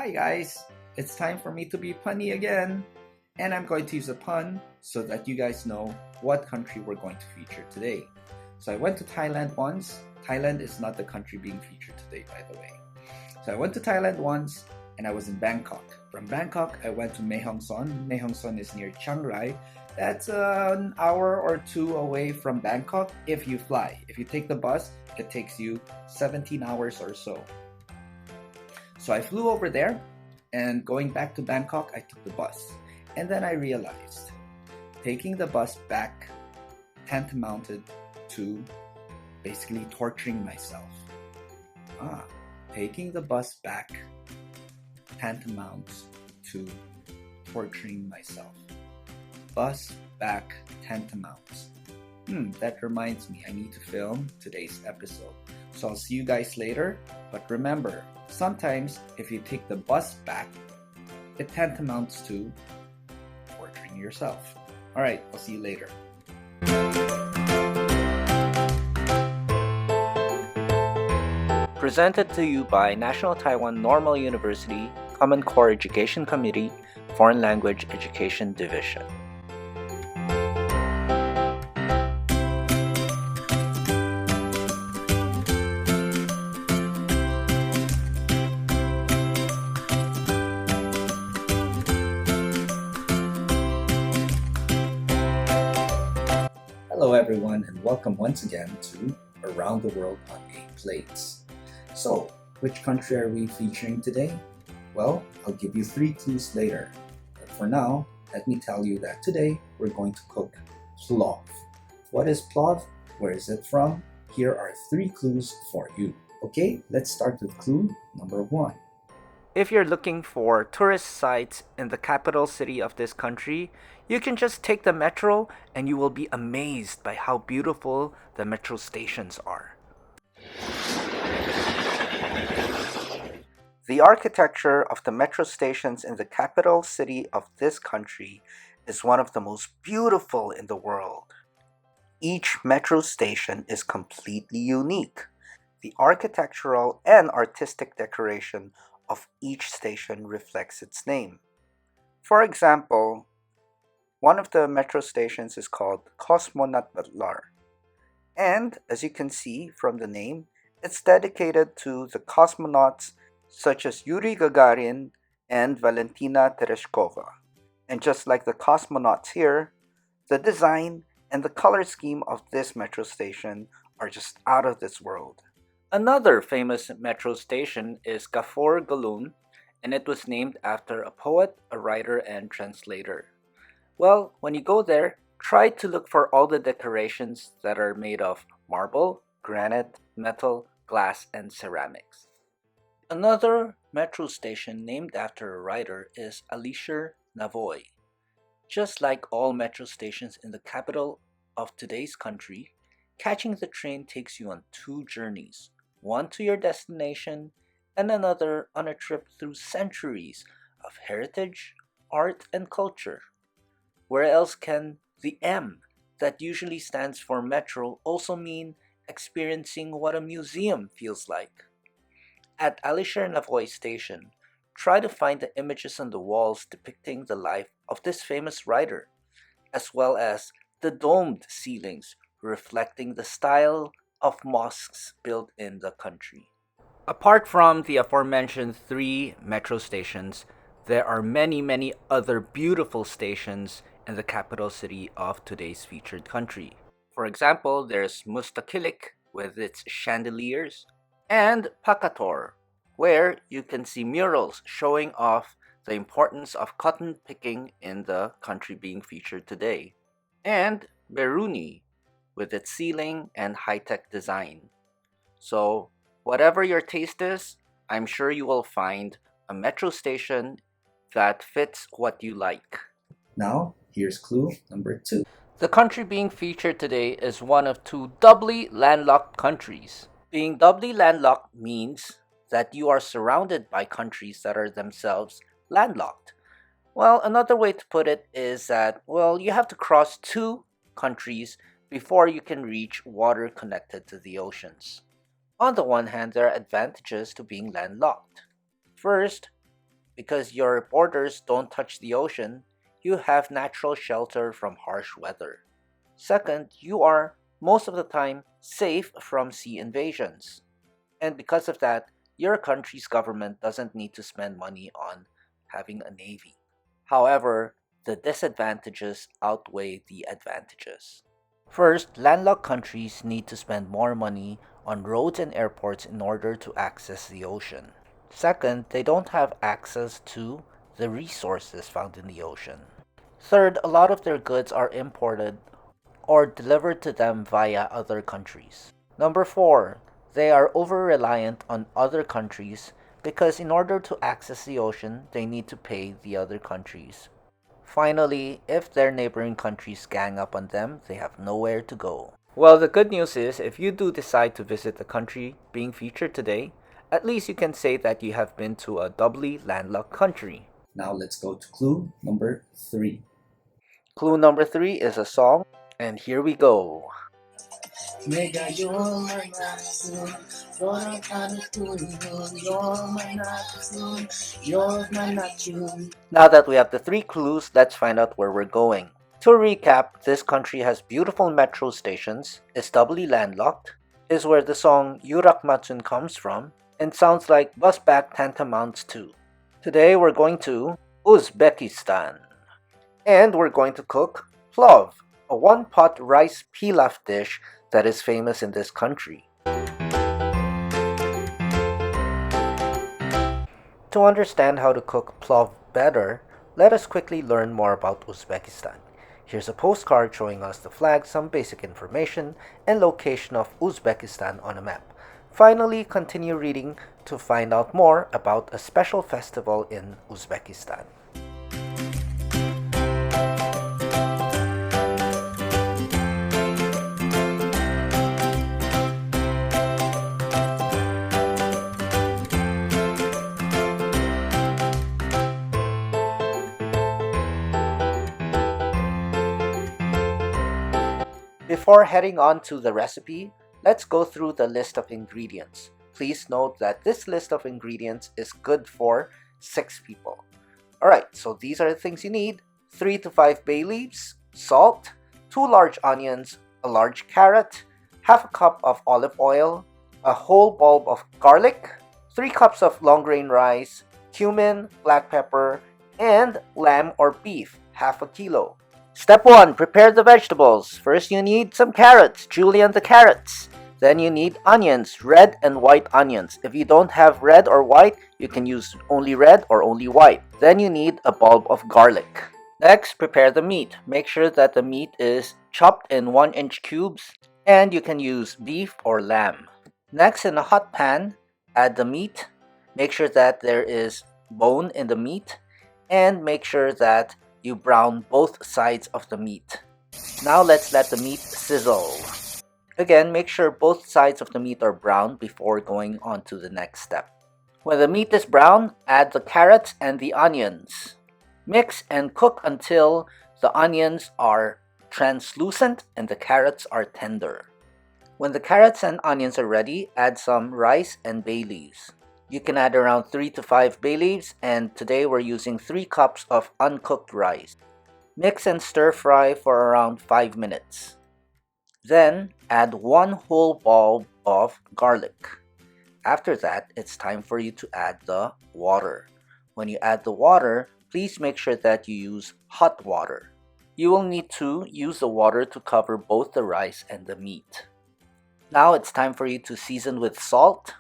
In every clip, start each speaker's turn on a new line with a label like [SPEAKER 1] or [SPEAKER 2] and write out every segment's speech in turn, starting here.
[SPEAKER 1] Hi guys, it's time for me to be punny again. And I'm going to use a pun so that you guys know what country we're going to feature today. So I went to Thailand once. Thailand is not the country being featured today, by the way. So I went to Thailand once and I was in Bangkok. From Bangkok, I went to Mae Hong Son. Mae Hong Son is near Chiang Rai. That's an hour or two away from Bangkok if you fly. If you take the bus, it takes you 17 hours or so. So I flew over there, and going back to Bangkok, I took the bus. And then I realized taking the bus back tantamounted to basically torturing myself. Taking the bus back tantamounts to torturing myself. Bus back tantamounts. That reminds me, I need to film today's episode. So I'll see you guys later. But remember, sometimes if you take the bus back, it tantamounts to torturing yourself. Alright, I'll see you later. Presented to you by National Taiwan Normal University Common Core Education Committee, Foreign Language Education Division. Hello everyone, and welcome once again to Around the World on 8 Plates. So, which country are we featuring today? Well, I'll give you 3 clues later. But for now, let me tell you that today we're going to cook plov. What is plov? Where is it from? Here are 3 clues for you. Okay, let's start with clue number 1. If you're looking for tourist sites in the capital city of this country, you can just take the metro and you will be amazed by how beautiful the metro stations are. The architecture of the metro stations in the capital city of this country is one of the most beautiful in the world. Each metro station is completely unique. The architectural and artistic decoration of each station reflects its name. For example, one of the metro stations is called Cosmonaut Butler. And as you can see from the name, it's dedicated to the cosmonauts such as Yuri Gagarin and Valentina Tereshkova. And just like the cosmonauts here, the design and the color scheme of this metro station are just out of this world. Another famous metro station is Gafor Galun, and it was named after a poet, a writer, and translator. Well, when you go there, try to look for all the decorations that are made of marble, granite, metal, glass, and ceramics. Another metro station named after a writer is Alisher Navoy. Just like all metro stations in the capital of today's country, catching the train takes you on 2 journeys. One to your destination, and another on a trip through centuries of heritage, art, and culture. Where else can the M that usually stands for metro also mean experiencing what a museum feels like? At Alisher Navoy Station, try to find the images on the walls depicting the life of this famous writer, as well as the domed ceilings reflecting the style of mosques built in the country. Apart from the aforementioned 3 metro stations, there are many other beautiful stations in the capital city of today's featured country. For example, there's Mustaqilik with its chandeliers, and Pakator, where you can see murals showing off the importance of cotton picking in the country being featured today, and Beruni, with its ceiling and high-tech design. So, whatever your taste is, I'm sure you will find a metro station that fits what you like. Now, here's clue number 2. The country being featured today is one of 2 doubly landlocked countries. Being doubly landlocked means that you are surrounded by countries that are themselves landlocked. Well, another way to put it is that, you have to cross 2 countries before you can reach water connected to the oceans. On the one hand, there are advantages to being landlocked. First, Because your borders don't touch the ocean, you have natural shelter from harsh weather. Second, you are, most of the time, safe from sea invasions. And because of that, your country's government doesn't need to spend money on having a navy. However, the disadvantages outweigh the advantages. First, landlocked countries need to spend more money on roads and airports in order to access the ocean. Second, they don't have access to the resources found in the ocean. Third, a lot of their goods are imported or delivered to them via other countries. Number 4, they are over-reliant on other countries because in order to access the ocean, they need to pay the other countries. Finally, if their neighboring countries gang up on them, they have nowhere to go. Well, the good news is, if you do decide to visit the country being featured today, at least you can say that you have been to a doubly landlocked country.
[SPEAKER 2] Now let's go to clue number 3.
[SPEAKER 1] Clue number 3 is a song, and here we go. Now that we have the 3 clues, let's find out where we're going. To recap, this country has beautiful metro stations, is doubly landlocked, is where the song Yurak Matsun comes from, and sounds like bus back tantamounts to. Today we're going to Uzbekistan. And we're going to cook plov, a one-pot rice pilaf dish that is famous in this country. To understand how to cook plov better, let us quickly learn more about Uzbekistan. Here's a postcard showing us the flag, some basic information, and location of Uzbekistan on a map. Finally, continue reading to find out more about a special festival in Uzbekistan. Before heading on to the recipe, let's go through the list of ingredients. Please note that this list of ingredients is good for 6 people. Alright, so these are the things you need: 3 to 5 bay leaves, salt, 2 large onions, a large carrot, half a cup of olive oil, a whole bulb of garlic, 3 cups of long grain rice, cumin, black pepper, and lamb or beef, half a kilo. Step 1. Prepare the vegetables. First you need some carrots. Julienne the carrots. Then you need onions, red and white onions. If you don't have red or white, you can use only red or only white. Then you need a bulb of garlic. Next, prepare the meat. Make sure that the meat is chopped in 1-inch cubes, and you can use beef or lamb. Next, in a hot pan, add the meat. Make sure that there is bone in the meat, and make sure that you brown both sides of the meat. Now let's let the meat sizzle. Again, make sure both sides of the meat are brown before going on to the next step. When the meat is brown, add the carrots and the onions. Mix and cook until the onions are translucent and the carrots are tender. When the carrots and onions are ready, add some rice and bay leaves. You can add around 3 to 5 bay leaves, and today we're using 3 cups of uncooked rice. Mix and stir fry for around 5 minutes. Then add 1 whole bulb of garlic. After that, it's time for you to add the water. When you add the water, please make sure that you use hot water. You will need to use the water to cover both the rice and the meat. Now it's time for you to season with salt,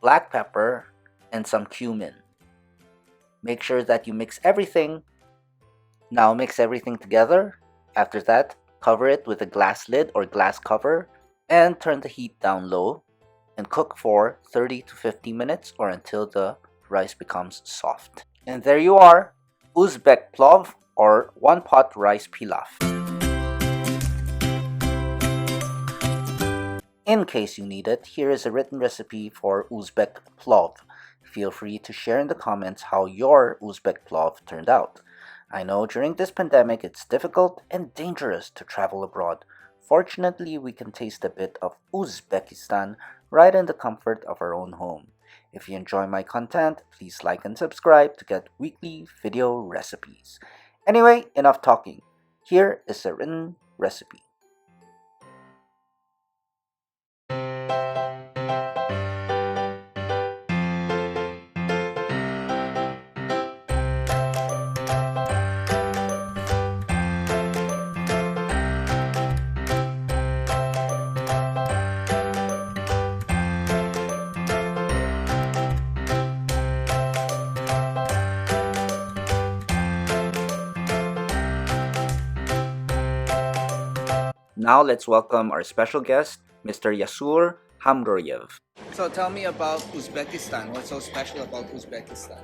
[SPEAKER 1] black pepper, and some cumin. Make sure that you mix everything. Now mix everything together. After that, cover it with a glass lid or glass cover and turn the heat down low and cook for 30 to 50 minutes or until the rice becomes soft. And there you are, Uzbek plov or one-pot rice pilaf. In case you need it, here is a written recipe for Uzbek plov. Feel free to share in the comments how your Uzbek plov turned out. I know during this pandemic it's difficult and dangerous to travel abroad. Fortunately, we can taste a bit of Uzbekistan right in the comfort of our own home. If you enjoy my content, please like and subscribe to get weekly video recipes. Anyway, enough talking. Here is a written recipe. Now let's welcome our special guest, Mr. Yasur Hamdoryev. So tell me about Uzbekistan. What's so special about Uzbekistan?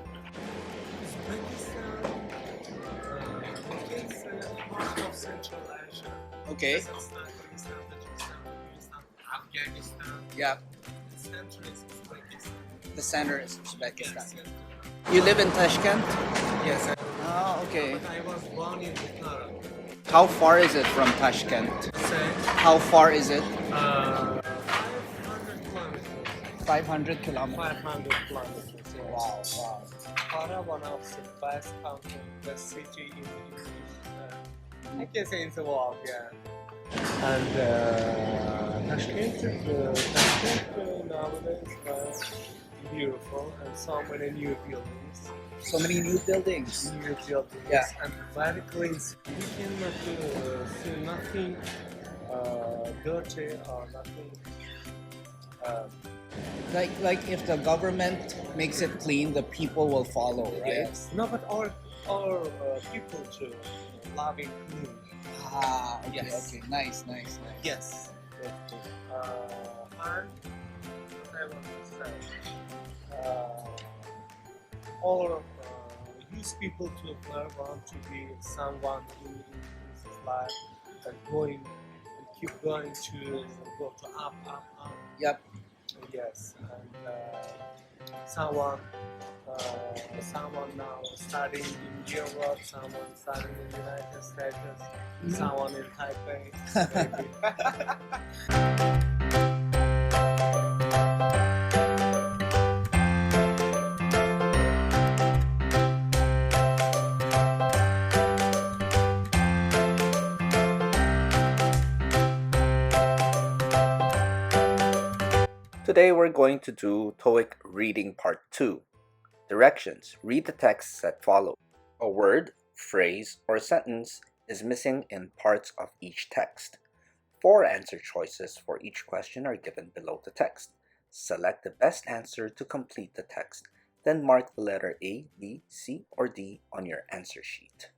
[SPEAKER 3] Uzbekistan is part of Central Asia.
[SPEAKER 1] Okay.
[SPEAKER 3] Kazakhstan, Kyrgyzstan, Tajikistan, Uzbekistan, Afghanistan.
[SPEAKER 1] Yeah,
[SPEAKER 3] The center is Uzbekistan.
[SPEAKER 1] the center is Uzbekistan.
[SPEAKER 3] Yes,
[SPEAKER 1] You live in Tashkent?
[SPEAKER 3] yes.
[SPEAKER 1] Oh, okay.
[SPEAKER 3] But I was born in Bukhara.
[SPEAKER 1] How far is it from Tashkent?
[SPEAKER 3] Say,
[SPEAKER 1] How far is it?
[SPEAKER 3] 500 kilometers.
[SPEAKER 1] 500 kilometers.
[SPEAKER 3] 500 kilometers. Yes.
[SPEAKER 1] Wow, wow.
[SPEAKER 3] Bukhara, one of the best country, best city in I can say in the world, yeah. And Tashkent nowadays beautiful and so many new buildings.
[SPEAKER 1] So many new buildings.
[SPEAKER 3] New buildings
[SPEAKER 1] Yeah.
[SPEAKER 3] and very clean. You cannot see nothing dirty or nothing.
[SPEAKER 1] Like if the government makes it clean, the people will follow, right?
[SPEAKER 3] Yes. No, but all people too loving clean.
[SPEAKER 1] Ah, okay,
[SPEAKER 3] Yes.
[SPEAKER 1] okay. Nice, nice, nice.
[SPEAKER 3] Yes. And what I want to say, all youth people to want to be someone in this life and going and keep going to go to up.
[SPEAKER 1] Yep.
[SPEAKER 3] Yes, and someone now studying in Europe, someone studying in the United States, someone in Taipei. Maybe.
[SPEAKER 1] Today we're going to do TOEIC Reading Part 2. Directions. Read the texts that follow. A word, phrase, or sentence is missing in parts of each text. 4 answer choices for each question are given below the text. Select the best answer to complete the text, then mark the letter A, B, C, or D on your answer sheet.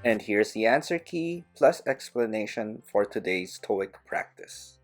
[SPEAKER 1] And here's the answer key plus explanation for today's TOEIC practice.